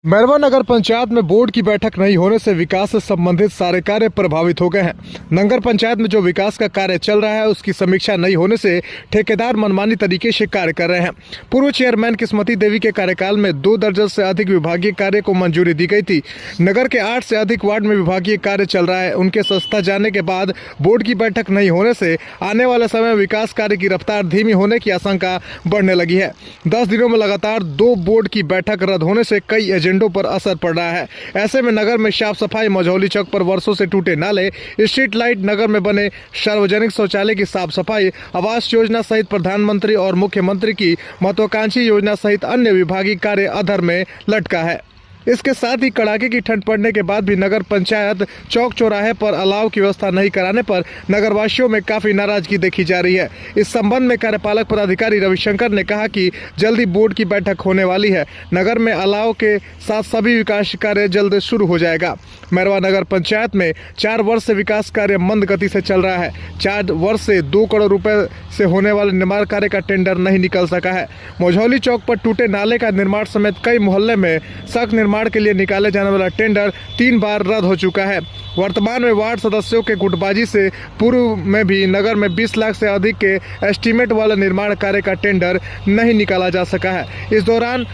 मैरवा नगर पंचायत में बोर्ड की बैठक नहीं होने से विकास से संबंधित सारे कार्य प्रभावित हो गए हैं। नगर पंचायत में जो विकास का कार्य चल रहा है उसकी समीक्षा नहीं होने से ठेकेदार मनमानी तरीके से कार्य कर रहे हैं। पूर्व चेयरमैन किस्मती देवी के कार्यकाल में 2 दर्जन से अधिक विभागीय कार्य को मंजूरी दी गई थी। नगर के 8 से अधिक वार्ड में विभागीय कार्य चल रहा है। उनके संस्था जाने के बाद बोर्ड की बैठक नहीं होने से आने वाले समय में विकास कार्य की रफ्तार धीमी होने की आशंका बढ़ने लगी है। 10 दिनों में लगातार 2 बोर्ड की बैठक रद्द होने से कई एजेंडों पर असर पड़ रहा है। ऐसे में नगर में साफ सफाई, मझौली चौक पर वर्षों से टूटे नाले, स्ट्रीट लाइट, नगर में बने सार्वजनिक शौचालय की साफ सफाई, आवास योजना सहित प्रधानमंत्री और मुख्यमंत्री की महत्वाकांक्षी योजना सहित अन्य विभागीय कार्य अधर में लटका है। इसके साथ ही कड़ाके की ठंड पड़ने के बाद भी नगर पंचायत चौक चौराहे पर अलाव की व्यवस्था नहीं कराने पर नगरवासियों में काफी नाराजगी देखी जा रही है। इस संबंध में कार्यपालक पदाधिकारी रविशंकर ने कहा कि जल्दी बोर्ड की बैठक होने वाली है। नगर में अलाव के साथ सभी विकास कार्य जल्द शुरू हो जाएगा। मैरवा नगर पंचायत में 4 वर्ष से विकास कार्य मंद गति से चल रहा है। 4 वर्ष से 2 करोड़ रुपए से होने वाले निर्माण कार्य का टेंडर नहीं निकल सका है। मझौली चौक पर टूटे नाले का निर्माण समेत कई मोहल्ले में सड़क निर्माण के लिए निकाले जाने वाला टेंडर 3 बार रद्द हो चुका है। वर्तमान में वार्ड सदस्यों के गुटबाजी से पूर्व में भी नगर में 20 लाख से अधिक के एस्टीमेट वाला निर्माण कार्य का टेंडर नहीं निकाला जा सका है। इस दौरान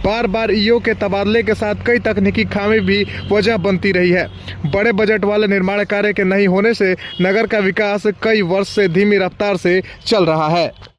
बार ईओ के तबादले के साथ कई तकनीकी खामी भी वजह बनती रही है। बड़े बजट वाले निर्माण कार्य के नहीं होने से नगर का विकास कई वर्ष से धीमी रफ्तार से चल रहा है।